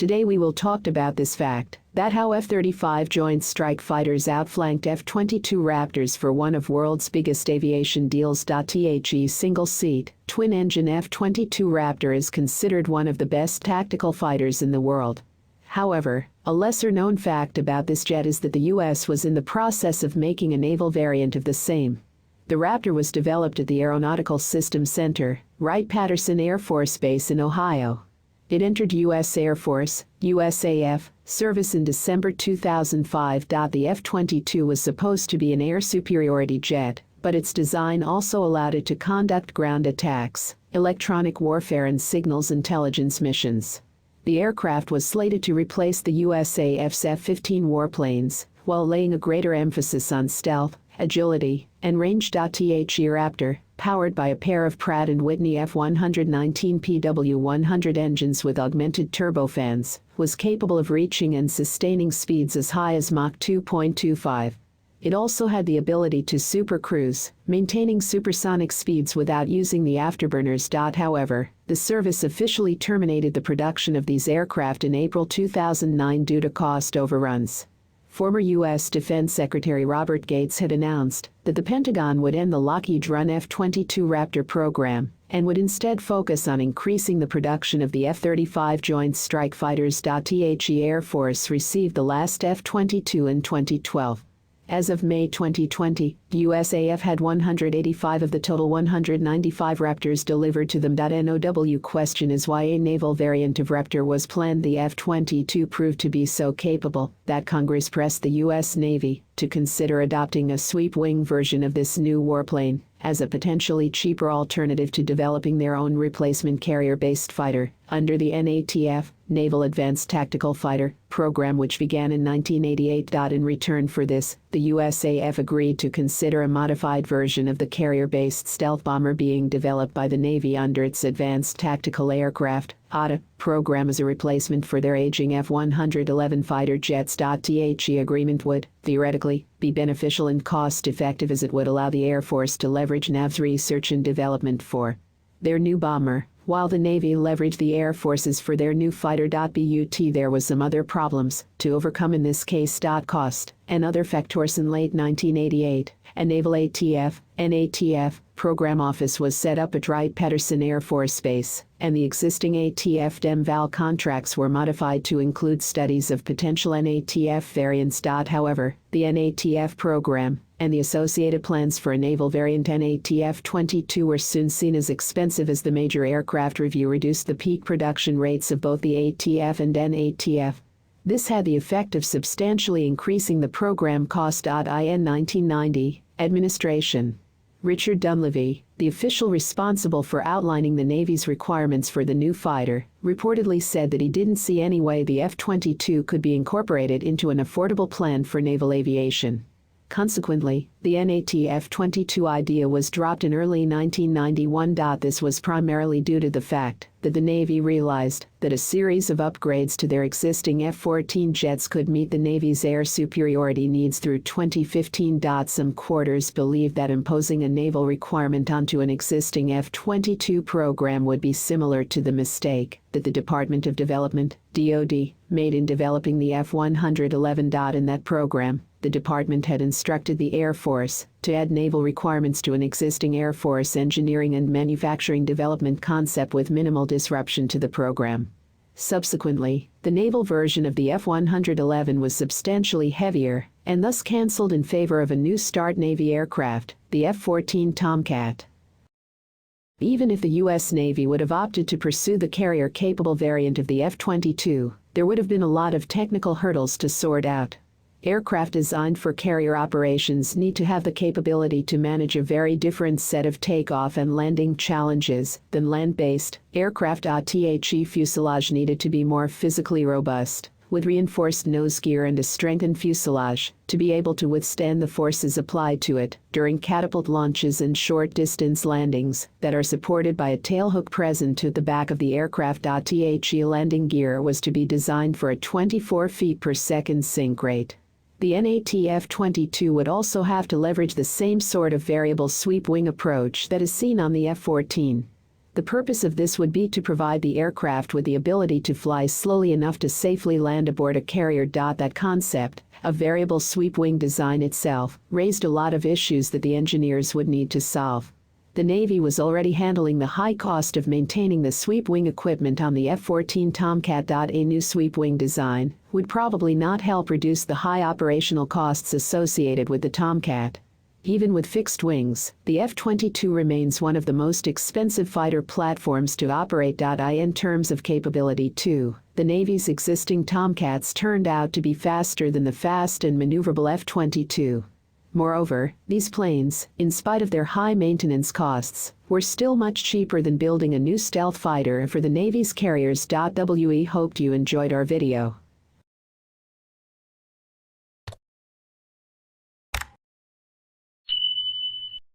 Today we will talk about this fact, that how F-35 Joint Strike Fighters outflanked F-22 Raptors for one of world's biggest aviation deals. The single-seat, twin-engine F-22 Raptor is considered one of the best tactical fighters in the world. However, a lesser-known fact about this jet is that the U.S. was in the process of making a naval variant of the same. The Raptor was developed at the Aeronautical Systems Center, Wright-Patterson Air Force Base in Ohio. It entered U.S. Air Force, USAF, service in December 2005. The F-22 was supposed to be an air superiority jet, but its design also allowed it to conduct ground attacks, electronic warfare and signals intelligence missions. The aircraft was slated to replace the USAF's F-15 warplanes, while laying a greater emphasis on stealth, agility, and range. The Raptor, powered by a pair of Pratt & Whitney F-119 PW100 engines with augmented turbofans, was capable of reaching and sustaining speeds as high as Mach 2.25. It also had the ability to supercruise, maintaining supersonic speeds without using the afterburners. However, the service officially terminated the production of these aircraft in April 2009 due to cost overruns. Former U.S. Defense Secretary Robert Gates had announced that the Pentagon would end the Lockheed-run F-22 Raptor program and would instead focus on increasing the production of the F-35 Joint Strike Fighters. The Air Force received the last F-22 in 2012. As of May 2020, the USAF had 185 of the total 195 Raptors delivered to them. NOW question is why a naval variant of Raptor was planned. The F-22 proved to be so capable that Congress pressed the U.S. Navy to consider adopting a sweep-wing version of this new warplane as a potentially cheaper alternative to developing their own replacement carrier-based fighter under the NATF, Naval Advanced Tactical Fighter, program, which began in 1988. In return for this, the USAF agreed to consider a modified version of the carrier-based stealth bomber being developed by the Navy under its Advanced Tactical Aircraft (ATA) program as a replacement for their aging F-111 fighter jets. The agreement would, theoretically, be beneficial and cost-effective, as it would allow the Air Force to leverage NAV's research and development for their new bomber, while the Navy leveraged the Air Forces for their new fighter. But there was some other problems to overcome in this case. Cost and other factors. In late 1988, a Naval NATF program office was set up at Wright-Patterson Air Force Base, and the existing ATF DEM-VAL contracts were modified to include studies of potential NATF variants. However, the NATF program and the associated plans for a naval variant NATF-22 were soon seen as expensive, as the Major Aircraft Review reduced the peak production rates of both the ATF and NATF. This had the effect of substantially increasing the program cost. In 1990, Administration Richard Dunleavy, the official responsible for outlining the Navy's requirements for the new fighter, reportedly said that he didn't see any way the F-22 could be incorporated into an affordable plan for naval aviation. Consequently, the NATF-22 idea was dropped in early 1991. This was primarily due to the fact that the Navy realized that a series of upgrades to their existing F-14 jets could meet the Navy's air superiority needs through 2015. Some quarters believed that imposing a naval requirement onto an existing F-22 program would be similar to the mistake that the Department of Development, DoD, made in developing the F-111. In that program, the department had instructed the Air Force to add naval requirements to an existing Air Force engineering and manufacturing development concept with minimal disruption to the program. Subsequently, the naval version of the F-111 was substantially heavier and thus canceled in favor of a new Start Navy aircraft, the F-14 Tomcat. Even if the U.S. Navy would have opted to pursue the carrier-capable variant of the F-22, there would have been a lot of technical hurdles to sort out. Aircraft designed for carrier operations need to have the capability to manage a very different set of takeoff and landing challenges than land-based aircraft. The fuselage needed to be more physically robust, with reinforced nose gear and a strengthened fuselage, to be able to withstand the forces applied to it during catapult launches and short-distance landings that are supported by a tailhook present at the back of the aircraft. The landing gear was to be designed for a 24 feet per second sink rate. The NATF-22 would also have to leverage the same sort of variable sweep wing approach that is seen on the F-14. The purpose of this would be to provide the aircraft with the ability to fly slowly enough to safely land aboard a carrier. That concept, a variable sweep wing design itself, raised a lot of issues that the engineers would need to solve. The Navy was already handling the high cost of maintaining the sweep wing equipment on the F-14 Tomcat. A new sweep wing design would probably not help reduce the high operational costs associated with the Tomcat. Even with fixed wings, the F-22 remains one of the most expensive fighter platforms to operate. In terms of capability too, the Navy's existing Tomcats turned out to be faster than the fast and maneuverable F-22. Moreover, these planes, in spite of their high maintenance costs, were still much cheaper than building a new stealth fighter for the Navy's carriers. We hoped you enjoyed our video.